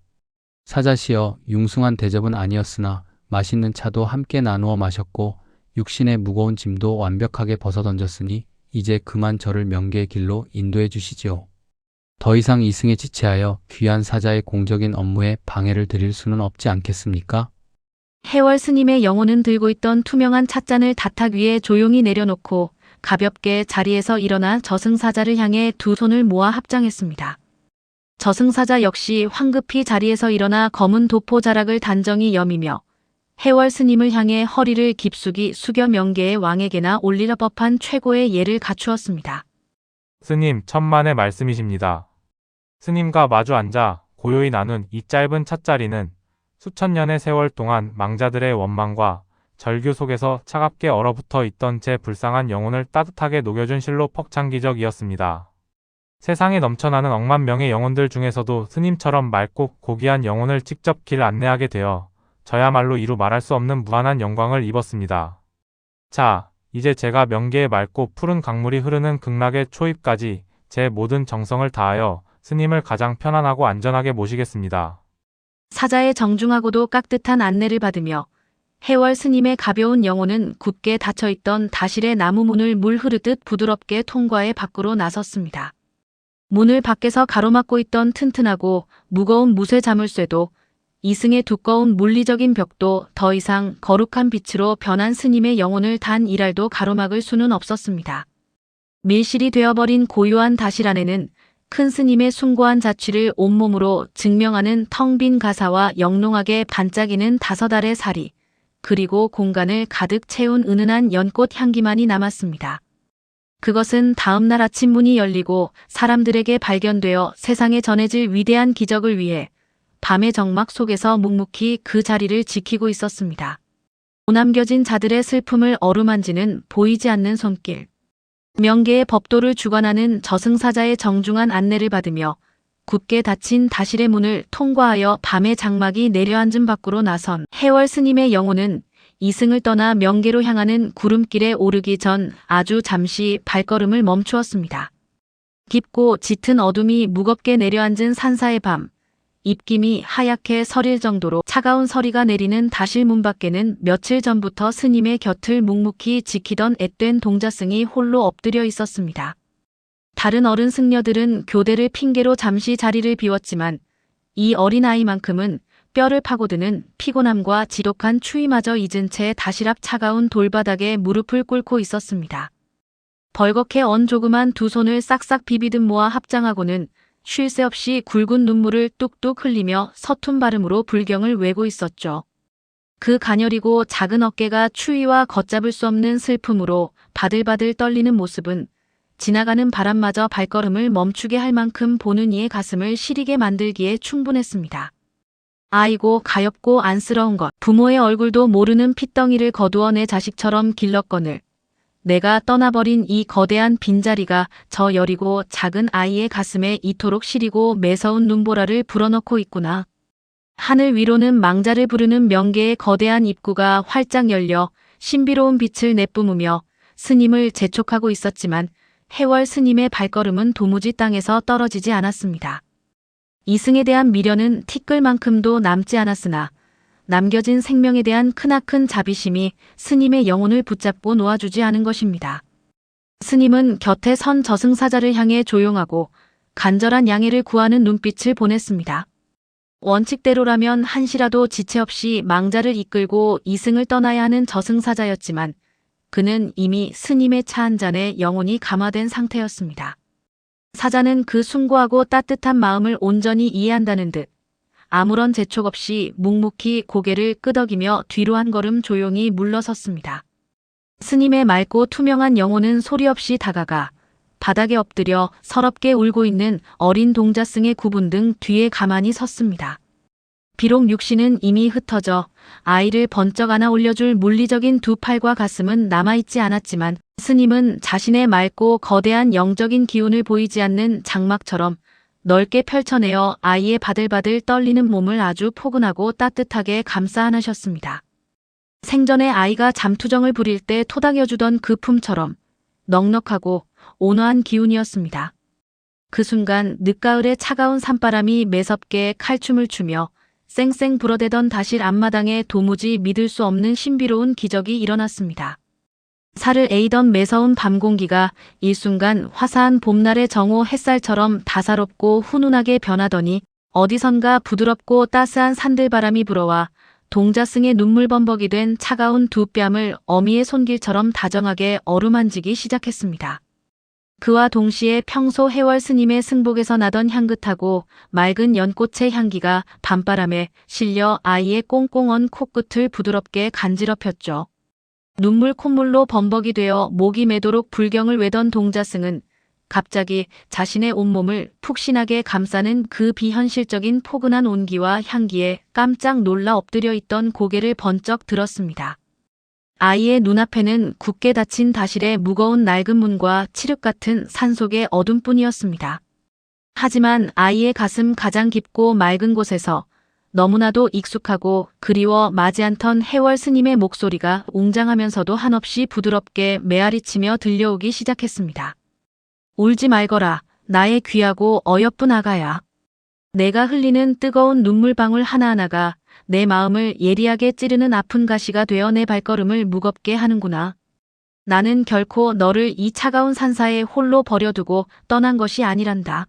사자시여, 융숭한 대접은 아니었으나 맛있는 차도 함께 나누어 마셨고 육신의 무거운 짐도 완벽하게 벗어던졌으니 이제 그만 저를 명계의 길로 인도해 주시지요. 더 이상 이승에 지체하여 귀한 사자의 공적인 업무에 방해를 드릴 수는 없지 않겠습니까? 해월 스님의 영혼은 들고 있던 투명한 찻잔을 다탁 위에 조용히 내려놓고 가볍게 자리에서 일어나 저승사자를 향해 두 손을 모아 합장했습니다. 저승사자 역시 황급히 자리에서 일어나 검은 도포 자락을 단정히 여미며 해월 스님을 향해 허리를 깊숙이 숙여 명계의 왕에게나 올릴 법한 최고의 예를 갖추었습니다. 스님, 천만의 말씀이십니다. 스님과 마주 앉아 고요히 나눈 이 짧은 찻자리는 수천 년의 세월 동안 망자들의 원망과 절규 속에서 차갑게 얼어붙어 있던 제 불쌍한 영혼을 따뜻하게 녹여준 실로 퍽창기적이었습니다. 세상에 넘쳐나는 억만 명의 영혼들 중에서도 스님처럼 맑고 고귀한 영혼을 직접 길 안내하게 되어 저야말로 이루 말할 수 없는 무한한 영광을 입었습니다. 자, 이제 제가 명계의 맑고 푸른 강물이 흐르는 극락의 초입까지 제 모든 정성을 다하여 스님을 가장 편안하고 안전하게 모시겠습니다. 사자의 정중하고도 깍듯한 안내를 받으며 해월 스님의 가벼운 영혼은 굳게 닫혀있던 다실의 나무 문을 물 흐르듯 부드럽게 통과해 밖으로 나섰습니다. 문을 밖에서 가로막고 있던 튼튼하고 무거운 무쇠 자물쇠도 이승의 두꺼운 물리적인 벽도 더 이상 거룩한 빛으로 변한 스님의 영혼을 단 일알도 가로막을 수는 없었습니다. 밀실이 되어버린 고요한 다실 안에는 큰 스님의 숭고한 자취를 온몸으로 증명하는 텅 빈 가사와 영롱하게 반짝이는 5알의 사리, 그리고 공간을 가득 채운 은은한 연꽃 향기만이 남았습니다. 그것은 다음날 아침 문이 열리고 사람들에게 발견되어 세상에 전해질 위대한 기적을 위해 밤의 정막 속에서 묵묵히 그 자리를 지키고 있었습니다. 오남겨진 자들의 슬픔을 어루만지는 보이지 않는 손길. 명계의 법도를 주관하는 저승사자의 정중한 안내를 받으며 굳게 닫힌 다실의 문을 통과하여 밤의 장막이 내려앉은 밖으로 나선 해월 스님의 영혼은 이승을 떠나 명계로 향하는 구름길에 오르기 전 아주 잠시 발걸음을 멈추었습니다. 깊고 짙은 어둠이 무겁게 내려앉은 산사의 밤, 입김이 하얗게 서릴 정도로 차가운 서리가 내리는 다실 문 밖에는 며칠 전부터 스님의 곁을 묵묵히 지키던 앳된 동자승이 홀로 엎드려 있었습니다. 다른 어른 승려들은 교대를 핑계로 잠시 자리를 비웠지만 이 어린아이만큼은 뼈를 파고드는 피곤함과 지독한 추위마저 잊은 채 다실 앞 차가운 돌바닥에 무릎을 꿇고 있었습니다. 벌겋게 언 조그만 두 손을 싹싹 비비듯 모아 합장하고는 쉴 새 없이 굵은 눈물을 뚝뚝 흘리며 서툰 발음으로 불경을 외고 있었죠. 그 가녀리고 작은 어깨가 추위와 걷잡을 수 없는 슬픔으로 바들바들 떨리는 모습은 지나가는 바람마저 발걸음을 멈추게 할 만큼 보는 이의 가슴을 시리게 만들기에 충분했습니다. 아이고 가엾고 안쓰러운 것. 부모의 얼굴도 모르는 핏덩이를 거두어 내 자식처럼 길렀거늘. 내가 떠나버린 이 거대한 빈자리가 저 여리고 작은 아이의 가슴에 이토록 시리고 매서운 눈보라를 불어넣고 있구나. 하늘 위로는 망자를 부르는 명계의 거대한 입구가 활짝 열려 신비로운 빛을 내뿜으며 스님을 재촉하고 있었지만 해월 스님의 발걸음은 도무지 땅에서 떨어지지 않았습니다. 이승에 대한 미련은 티끌만큼도 남지 않았으나 남겨진 생명에 대한 크나큰 자비심이 스님의 영혼을 붙잡고 놓아주지 않은 것입니다. 스님은 곁에 선 저승사자를 향해 조용하고 간절한 양해를 구하는 눈빛을 보냈습니다. 원칙대로라면 한시라도 지체 없이 망자를 이끌고 이승을 떠나야 하는 저승사자였지만 그는 이미 스님의 차 한 잔에 영혼이 감화된 상태였습니다. 사자는 그 숭고하고 따뜻한 마음을 온전히 이해한다는 듯 아무런 재촉 없이 묵묵히 고개를 끄덕이며 뒤로 한 걸음 조용히 물러섰습니다. 스님의 맑고 투명한 영혼은 소리 없이 다가가 바닥에 엎드려 서럽게 울고 있는 어린 동자승의 구분 등 뒤에 가만히 섰습니다. 비록 육신은 이미 흩어져 아이를 번쩍 안아 올려줄 물리적인 두 팔과 가슴은 남아있지 않았지만 스님은 자신의 맑고 거대한 영적인 기운을 보이지 않는 장막처럼 넓게 펼쳐내어 아이의 바들바들 떨리는 몸을 아주 포근하고 따뜻하게 감싸 안으셨습니다. 생전에 아이가 잠투정을 부릴 때 토닥여주던 그 품처럼 넉넉하고 온화한 기운이었습니다. 그 순간 늦가을의 차가운 산바람이 매섭게 칼춤을 추며 쌩쌩 불어대던 다실 앞마당에 도무지 믿을 수 없는 신비로운 기적이 일어났습니다. 살을 에이던 매서운 밤 공기가 일순간 화사한 봄날의 정오 햇살처럼 다사롭고 훈훈하게 변하더니 어디선가 부드럽고 따스한 산들바람이 불어와 동자승의 눈물범벅이 된 차가운 두 뺨을 어미의 손길처럼 다정하게 어루만지기 시작했습니다. 그와 동시에 평소 해월 스님의 승복에서 나던 향긋하고 맑은 연꽃의 향기가 밤바람에 실려 아이의 꽁꽁 언 코끝을 부드럽게 간지럽혔죠. 눈물 콧물로 범벅이 되어 목이 매도록 불경을 외던 동자승은 갑자기 자신의 온몸을 푹신하게 감싸는 그 비현실적인 포근한 온기와 향기에 깜짝 놀라 엎드려 있던 고개를 번쩍 들었습니다. 아이의 눈앞에는 굳게 닫힌 다실의 무거운 낡은 문과 칠흑 같은 산속의 어둠뿐이었습니다. 하지만 아이의 가슴 가장 깊고 맑은 곳에서 너무나도 익숙하고 그리워 마지 않던 해월 스님의 목소리가 웅장하면서도 한없이 부드럽게 메아리치며 들려오기 시작했습니다. 울지 말거라, 나의 귀하고 어여쁜 아가야. 내가 흘리는 뜨거운 눈물방울 하나하나가 내 마음을 예리하게 찌르는 아픈 가시가 되어 내 발걸음을 무겁게 하는구나. 나는 결코 너를 이 차가운 산사에 홀로 버려두고 떠난 것이 아니란다.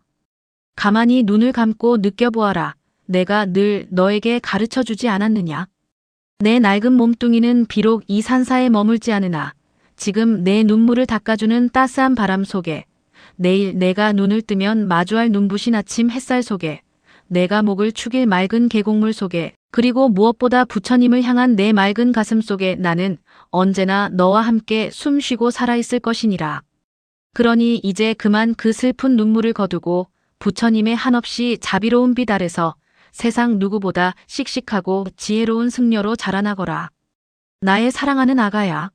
가만히 눈을 감고 느껴보아라. 내가 늘 너에게 가르쳐 주지 않았느냐? 내 낡은 몸뚱이는 비록 이 산사에 머물지 않으나 지금 내 눈물을 닦아주는 따스한 바람 속에, 내일 내가 눈을 뜨면 마주할 눈부신 아침 햇살 속에, 내가 목을 축일 맑은 계곡물 속에, 그리고 무엇보다 부처님을 향한 내 맑은 가슴 속에 나는 언제나 너와 함께 숨쉬고 살아있을 것이니라. 그러니 이제 그만 그 슬픈 눈물을 거두고 부처님의 한없이 자비로운 빛 아래서 세상 누구보다 씩씩하고 지혜로운 승려로 자라나거라. 나의 사랑하는 아가야.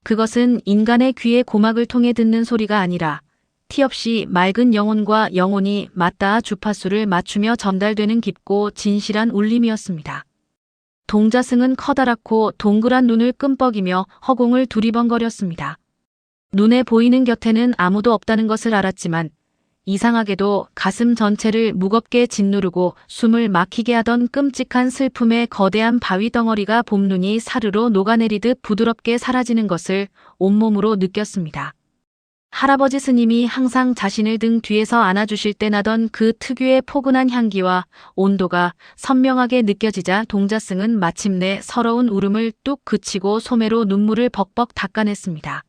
그것은 인간의 귀의 고막을 통해 듣는 소리가 아니라 티 없이 맑은 영혼과 영혼이 맞닿아 주파수를 맞추며 전달되는 깊고 진실한 울림이었습니다. 동자승은 커다랗고 동그란 눈을 끔뻑이며 허공을 두리번거렸습니다. 눈에 보이는 곁에는 아무도 없다는 것을 알았지만 이상하게도 가슴 전체를 무겁게 짓누르고 숨을 막히게 하던 끔찍한 슬픔의 거대한 바위 덩어리가 봄눈이 사르르 녹아내리듯 부드럽게 사라지는 것을 온몸으로 느꼈습니다. 할아버지 스님이 항상 자신을 등 뒤에서 안아주실 때 나던 그 특유의 포근한 향기와 온도가 선명하게 느껴지자 동자승은 마침내 서러운 울음을 뚝 그치고 소매로 눈물을 벅벅 닦아냈습니다.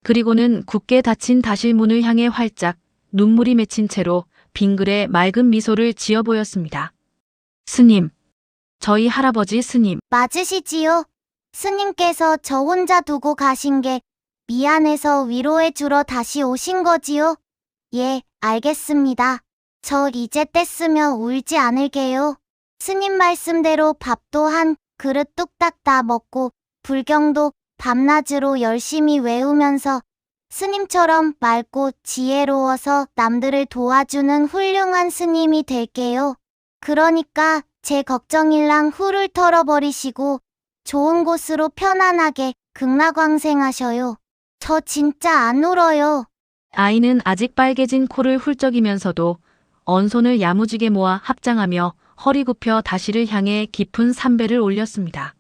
그리고는 굳게 닫힌 다실문을 향해 활짝 눈물이 맺힌 채로 빙글에 맑은 미소를 지어 보였습니다. 스님, 저희 할아버지 스님. 맞으시지요? 스님께서 저 혼자 두고 가신 게 미안해서 위로해 주러 다시 오신 거지요? 예, 알겠습니다. 저 이제 뗐으면 울지 않을게요. 스님 말씀대로 밥도 한 그릇 뚝딱 다 먹고 불경도 밤낮으로 열심히 외우면서 스님처럼 맑고 지혜로워서 남들을 도와주는 훌륭한 스님이 될게요. 그러니까 제 걱정일랑 훌훌 털어버리시고 좋은 곳으로 편안하게 극락왕생하셔요. 저 진짜 안 울어요. 아이는 아직 빨개진 코를 훌쩍이면서도 언손을 야무지게 모아 합장하며 허리 굽혀 다시를 향해 깊은 삼배를 올렸습니다.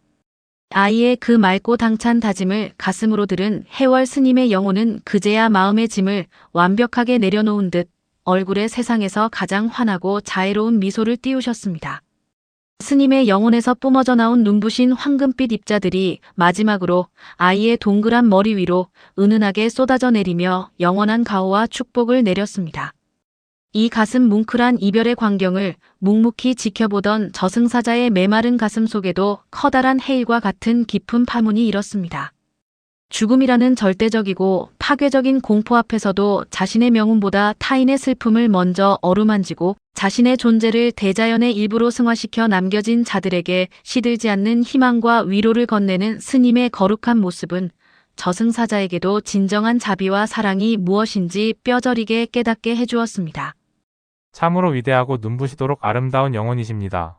아이의 그 맑고 당찬 다짐을 가슴으로 들은 해월 스님의 영혼은 그제야 마음의 짐을 완벽하게 내려놓은 듯 얼굴에 세상에서 가장 환하고 자애로운 미소를 띄우셨습니다. 스님의 영혼에서 뿜어져 나온 눈부신 황금빛 입자들이 마지막으로 아이의 동그란 머리 위로 은은하게 쏟아져 내리며 영원한 가호와 축복을 내렸습니다. 이 가슴 뭉클한 이별의 광경을 묵묵히 지켜보던 저승사자의 메마른 가슴 속에도 커다란 해일과 같은 깊은 파문이 일었습니다. 죽음이라는 절대적이고 파괴적인 공포 앞에서도 자신의 명운보다 타인의 슬픔을 먼저 어루만지고 자신의 존재를 대자연의 일부로 승화시켜 남겨진 자들에게 시들지 않는 희망과 위로를 건네는 스님의 거룩한 모습은 저승사자에게도 진정한 자비와 사랑이 무엇인지 뼈저리게 깨닫게 해주었습니다. 참으로 위대하고 눈부시도록 아름다운 영혼이십니다.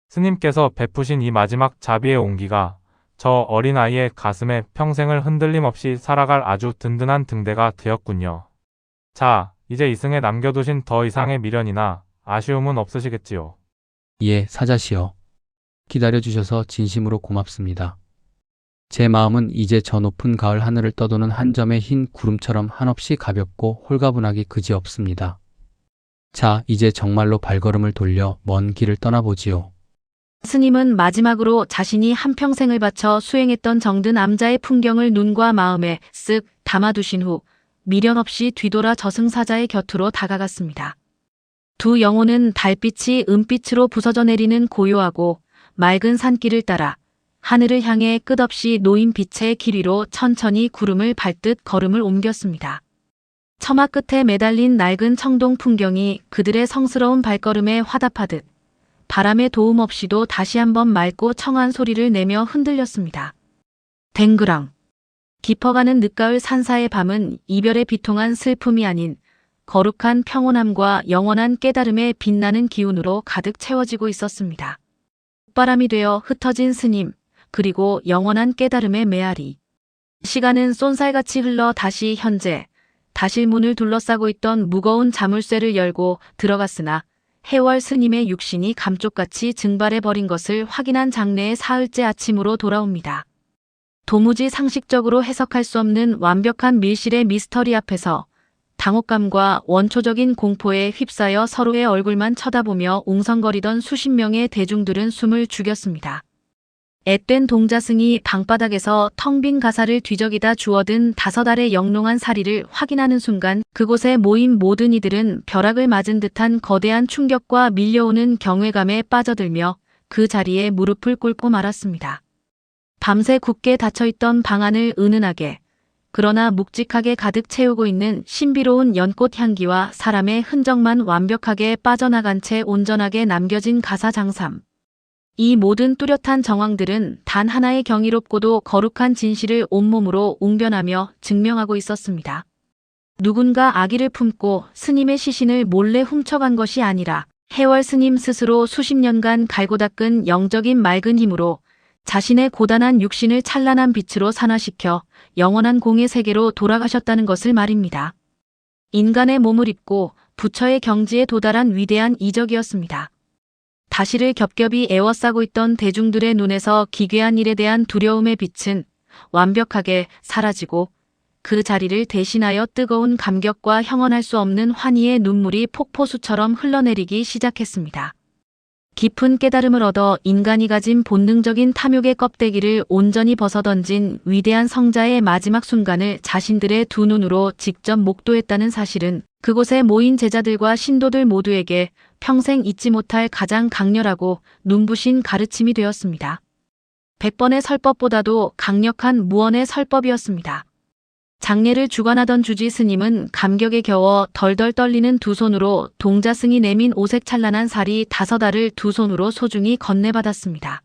스님께서 베푸신 이 마지막 자비의 온기가 저 어린아이의 가슴에 평생을 흔들림 없이 살아갈 아주 든든한 등대가 되었군요. 자, 이제 이승에 남겨두신 더 이상의 미련이나 아쉬움은 없으시겠지요. 예, 사자시여. 기다려주셔서 진심으로 고맙습니다. 제 마음은 이제 저 높은 가을 하늘을 떠도는 한 점의 흰 구름처럼 한없이 가볍고 홀가분하기 그지없습니다. 자, 이제 정말로 발걸음을 돌려 먼 길을 떠나보지요. 스님은 마지막으로 자신이 한평생을 바쳐 수행했던 정든 암자의 풍경을 눈과 마음에 쓱 담아두신 후 미련 없이 뒤돌아 저승사자의 곁으로 다가갔습니다. 두 영혼은 달빛이 은빛으로 부서져 내리는 고요하고 맑은 산길을 따라 하늘을 향해 끝없이 놓인 빛의 길 위로 천천히 구름을 밟듯 걸음을 옮겼습니다. 처마 끝에 매달린 낡은 청동 풍경이 그들의 성스러운 발걸음에 화답하듯 바람의 도움 없이도 다시 한번 맑고 청한 소리를 내며 흔들렸습니다. 댕그랑. 깊어가는 늦가을 산사의 밤은 이별의 비통한 슬픔이 아닌 거룩한 평온함과 영원한 깨달음의 빛나는 기운으로 가득 채워지고 있었습니다. 바람이 되어 흩어진 스님, 그리고 영원한 깨달음의 메아리. 시간은 쏜살같이 흘러 다시 현재, 다실문을 둘러싸고 있던 무거운 자물쇠를 열고 들어갔으나 해월 스님의 육신이 감쪽같이 증발해버린 것을 확인한 장래의 사흘째 아침으로 돌아옵니다. 도무지 상식적으로 해석할 수 없는 완벽한 밀실의 미스터리 앞에서 당혹감과 원초적인 공포에 휩싸여 서로의 얼굴만 쳐다보며 웅성거리던 수십 명의 대중들은 숨을 죽였습니다. 앳된 동자승이 방바닥에서 텅 빈 가사를 뒤적이다 주워든 5알의 영롱한 사리를 확인하는 순간 그곳에 모인 모든 이들은 벼락을 맞은 듯한 거대한 충격과 밀려오는 경외감에 빠져들며 그 자리에 무릎을 꿇고 말았습니다. 밤새 굳게 닫혀있던 방 안을 은은하게 그러나 묵직하게 가득 채우고 있는 신비로운 연꽃 향기와 사람의 흔적만 완벽하게 빠져나간 채 온전하게 남겨진 가사 장삼. 이 모든 뚜렷한 정황들은 단 하나의 경이롭고도 거룩한 진실을 온몸으로 웅변하며 증명하고 있었습니다. 누군가 아기를 품고 스님의 시신을 몰래 훔쳐간 것이 아니라 해월 스님 스스로 수십 년간 갈고 닦은 영적인 맑은 힘으로 자신의 고단한 육신을 찬란한 빛으로 산화시켜 영원한 공의 세계로 돌아가셨다는 것을 말입니다. 인간의 몸을 입고 부처의 경지에 도달한 위대한 이적이었습니다. 다시를 겹겹이 에워싸고 있던 대중들의 눈에서 기괴한 일에 대한 두려움의 빛은 완벽하게 사라지고 그 자리를 대신하여 뜨거운 감격과 형언할 수 없는 환희의 눈물이 폭포수처럼 흘러내리기 시작했습니다. 깊은 깨달음을 얻어 인간이 가진 본능적인 탐욕의 껍데기를 온전히 벗어던진 위대한 성자의 마지막 순간을 자신들의 두 눈으로 직접 목도했다는 사실은 그곳에 모인 제자들과 신도들 모두에게 평생 잊지 못할 가장 강렬하고 눈부신 가르침이 되었습니다. 100번의 설법보다도 강력한 무언의 설법이었습니다. 장례를 주관하던 주지 스님은 감격에 겨워 덜덜 떨리는 두 손으로 동자승이 내민 오색 찬란한 사리 5알을 두 손으로 소중히 건네받았습니다.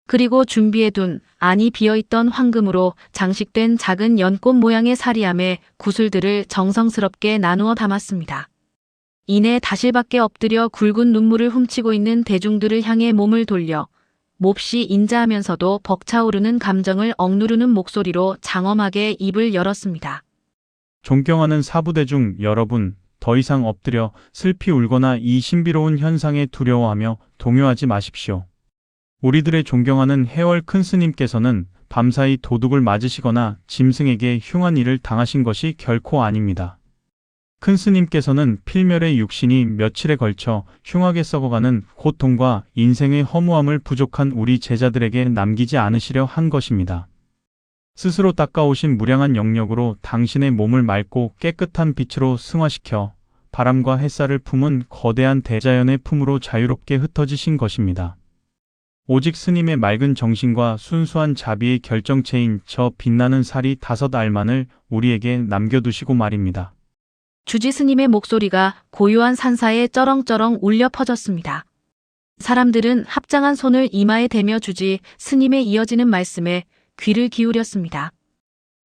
그리고 준비해둔 안이 비어있던 황금으로 장식된 작은 연꽃 모양의 사리함에 구슬들을 정성스럽게 나누어 담았습니다. 이내 다실밖에 엎드려 굵은 눈물을 훔치고 있는 대중들을 향해 몸을 돌려 몹시 인자하면서도 벅차오르는 감정을 억누르는 목소리로 장엄하게 입을 열었습니다. 존경하는 사부대중 여러분, 더 이상 엎드려 슬피 울거나 이 신비로운 현상에 두려워하며 동요하지 마십시오. 우리들의 존경하는 해월 큰 스님께서는 밤사이 도둑을 맞으시거나 짐승에게 흉한 일을 당하신 것이 결코 아닙니다. 큰 스님께서는 필멸의 육신이 며칠에 걸쳐 흉하게 썩어가는 고통과 인생의 허무함을 부족한 우리 제자들에게 남기지 않으시려 한 것입니다. 스스로 닦아오신 무량한 영력으로 당신의 몸을 맑고 깨끗한 빛으로 승화시켜 바람과 햇살을 품은 거대한 대자연의 품으로 자유롭게 흩어지신 것입니다. 오직 스님의 맑은 정신과 순수한 자비의 결정체인 저 빛나는 사리 5알만을 우리에게 남겨두시고 말입니다. 주지 스님의 목소리가 고요한 산사에 쩌렁쩌렁 울려 퍼졌습니다. 사람들은 합장한 손을 이마에 대며 주지 스님의 이어지는 말씀에 귀를 기울였습니다.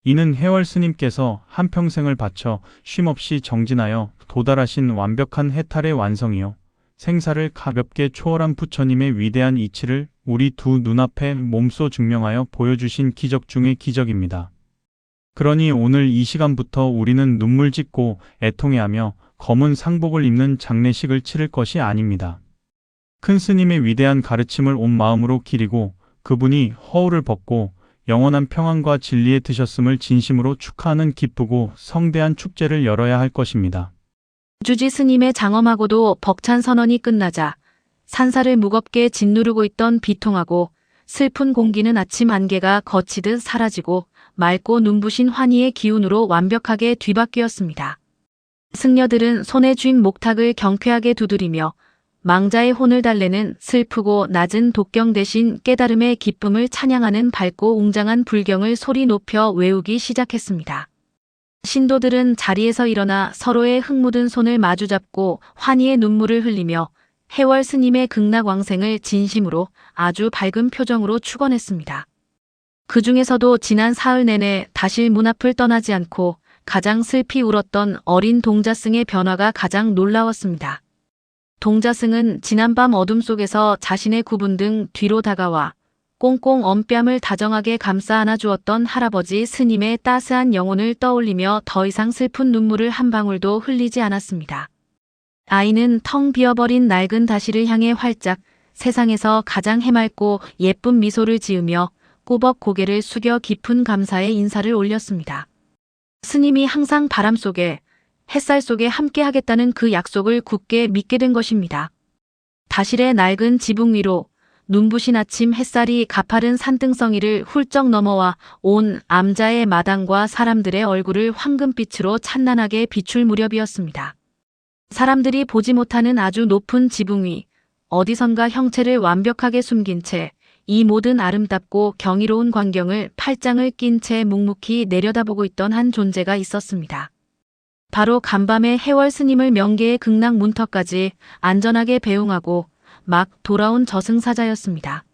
이는 해월 스님께서 한평생을 바쳐 쉼없이 정진하여 도달하신 완벽한 해탈의 완성이요. 생사를 가볍게 초월한 부처님의 위대한 이치를 우리 두 눈앞에 몸소 증명하여 보여주신 기적 중의 기적입니다. 그러니 오늘 이 시간부터 우리는 눈물 짓고 애통해하며 검은 상복을 입는 장례식을 치를 것이 아닙니다. 큰 스님의 위대한 가르침을 온 마음으로 기리고 그분이 허울을 벗고 영원한 평안과 진리에 드셨음을 진심으로 축하하는 기쁘고 성대한 축제를 열어야 할 것입니다. 주지 스님의 장엄하고도 벅찬 선언이 끝나자 산사를 무겁게 짓누르고 있던 비통하고 슬픈 공기는 아침 안개가 거치듯 사라지고 맑고 눈부신 환희의 기운으로 완벽하게 뒤바뀌었습니다. 승려들은 손에 쥔 목탁을 경쾌하게 두드리며 망자의 혼을 달래는 슬프고 낮은 독경 대신 깨달음의 기쁨을 찬양하는 밝고 웅장한 불경을 소리 높여 외우기 시작했습니다. 신도들은 자리에서 일어나 서로의 흙 묻은 손을 마주잡고 환희의 눈물을 흘리며 해월 스님의 극락왕생을 진심으로 아주 밝은 표정으로 축원했습니다. 그 중에서도 지난 사흘 내내 다실 문 앞을 떠나지 않고 가장 슬피 울었던 어린 동자승의 변화가 가장 놀라웠습니다. 동자승은 지난밤 어둠 속에서 자신의 구분 등 뒤로 다가와 꽁꽁 언뺨을 다정하게 감싸 안아주었던 할아버지 스님의 따스한 영혼을 떠올리며 더 이상 슬픈 눈물을 한 방울도 흘리지 않았습니다. 아이는 텅 비어버린 낡은 다시를 향해 활짝 세상에서 가장 해맑고 예쁜 미소를 지으며 꾸벅 고개를 숙여 깊은 감사의 인사를 올렸습니다. 스님이 항상 바람 속에 햇살 속에 함께 하겠다는 그 약속을 굳게 믿게 된 것입니다. 다실의 낡은 지붕 위로 눈부신 아침 햇살이 가파른 산등성이를 훌쩍 넘어와 온 암자의 마당과 사람들의 얼굴을 황금빛으로 찬란하게 비출 무렵이었습니다. 사람들이 보지 못하는 아주 높은 지붕 위, 어디선가 형체를 완벽하게 숨긴 채 이 모든 아름답고 경이로운 광경을 팔짱을 낀 채 묵묵히 내려다보고 있던 한 존재가 있었습니다. 바로 간밤에 해월 스님을 명계의 극락 문턱까지 안전하게 배웅하고 막 돌아온 저승사자였습니다.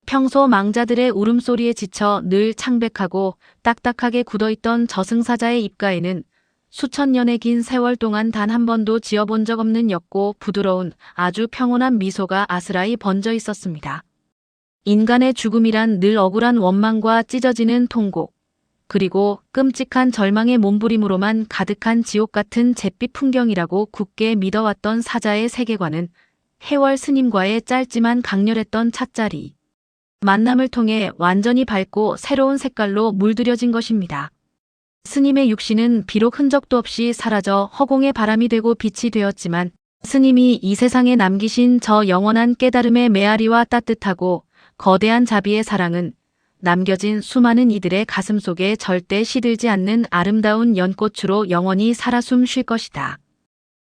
평소 망자들의 울음소리에 지쳐 늘 창백하고 딱딱하게 굳어있던 저승사자의 입가에는 수천 년의 긴 세월 동안 단 한 번도 지어본 적 없는 옅고 부드러운 아주 평온한 미소가 아스라이 번져 있었습니다. 인간의 죽음이란 늘 억울한 원망과 찢어지는 통곡, 그리고 끔찍한 절망의 몸부림으로만 가득한 지옥 같은 잿빛 풍경이라고 굳게 믿어왔던 사자의 세계관은 해월 스님과의 짧지만 강렬했던 찻자리 만남을 통해 완전히 밝고 새로운 색깔로 물들여진 것입니다. 스님의 육신은 비록 흔적도 없이 사라져 허공의 바람이 되고 빛이 되었지만 스님이 이 세상에 남기신 저 영원한 깨달음의 메아리와 따뜻하고 거대한 자비의 사랑은 남겨진 수많은 이들의 가슴 속에 절대 시들지 않는 아름다운 연꽃으로 영원히 살아 숨 쉴 것이다.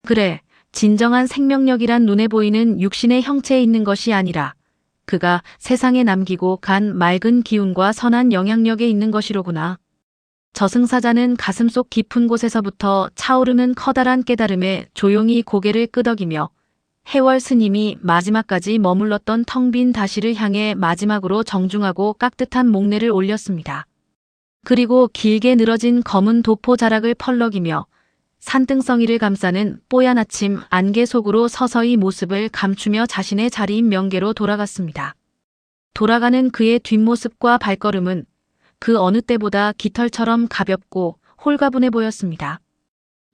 그래, 진정한 생명력이란 눈에 보이는 육신의 형체에 있는 것이 아니라 그가 세상에 남기고 간 맑은 기운과 선한 영향력에 있는 것이로구나. 저승사자는 가슴속 깊은 곳에서부터 차오르는 커다란 깨달음에 조용히 고개를 끄덕이며 해월 스님이 마지막까지 머물렀던 텅 빈 다시를 향해 마지막으로 정중하고 깍듯한 목례를 올렸습니다. 그리고 길게 늘어진 검은 도포 자락을 펄럭이며 산등성이를 감싸는 뽀얀 아침 안개 속으로 서서히 모습을 감추며 자신의 자리인 명계로 돌아갔습니다. 돌아가는 그의 뒷모습과 발걸음은 그 어느 때보다 깃털처럼 가볍고 홀가분해 보였습니다.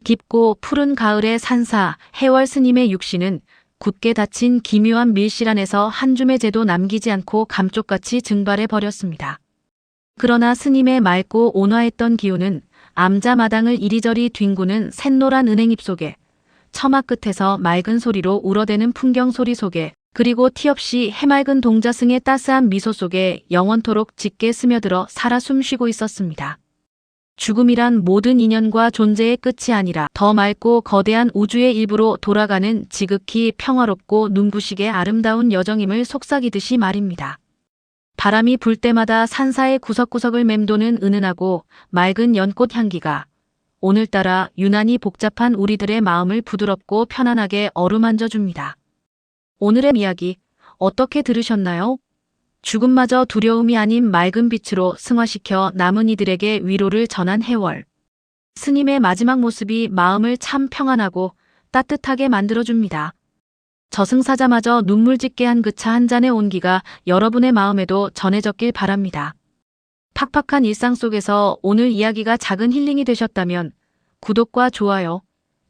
깊고 푸른 가을의 산사 해월 스님의 육신은 굳게 닫힌 기묘한 밀실 안에서 한 줌의 재도 남기지 않고 감쪽같이 증발해 버렸습니다. 그러나 스님의 맑고 온화했던 기운은 암자 마당을 이리저리 뒹구는 샛노란 은행잎 속에, 처마 끝에서 맑은 소리로 울어대는 풍경 소리 속에, 그리고 티 없이 해맑은 동자승의 따스한 미소 속에 영원토록 짙게 스며들어 살아 숨쉬고 있었습니다. 죽음이란 모든 인연과 존재의 끝이 아니라 더 맑고 거대한 우주의 일부로 돌아가는 지극히 평화롭고 눈부시게 아름다운 여정임을 속삭이듯이 말입니다. 바람이 불 때마다 산사의 구석구석을 맴도는 은은하고 맑은 연꽃 향기가 오늘따라 유난히 복잡한 우리들의 마음을 부드럽고 편안하게 어루만져 줍니다. 오늘의 이야기 어떻게 들으셨나요? 죽음마저 두려움이 아닌 맑은 빛으로 승화시켜 남은 이들에게 위로를 전한 해월 스님의 마지막 모습이 마음을 참 평안하고 따뜻하게 만들어줍니다. 저승사자마저 눈물 짓게 한 그 차 한 잔의 온기가 여러분의 마음에도 전해졌길 바랍니다. 팍팍한 일상 속에서 오늘 이야기가 작은 힐링이 되셨다면 구독과 좋아요,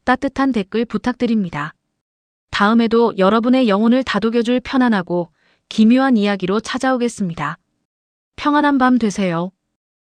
따뜻한 댓글 부탁드립니다. 다음에도 여러분의 영혼을 다독여줄 편안하고 기묘한 이야기로 찾아오겠습니다. 평안한 밤 되세요.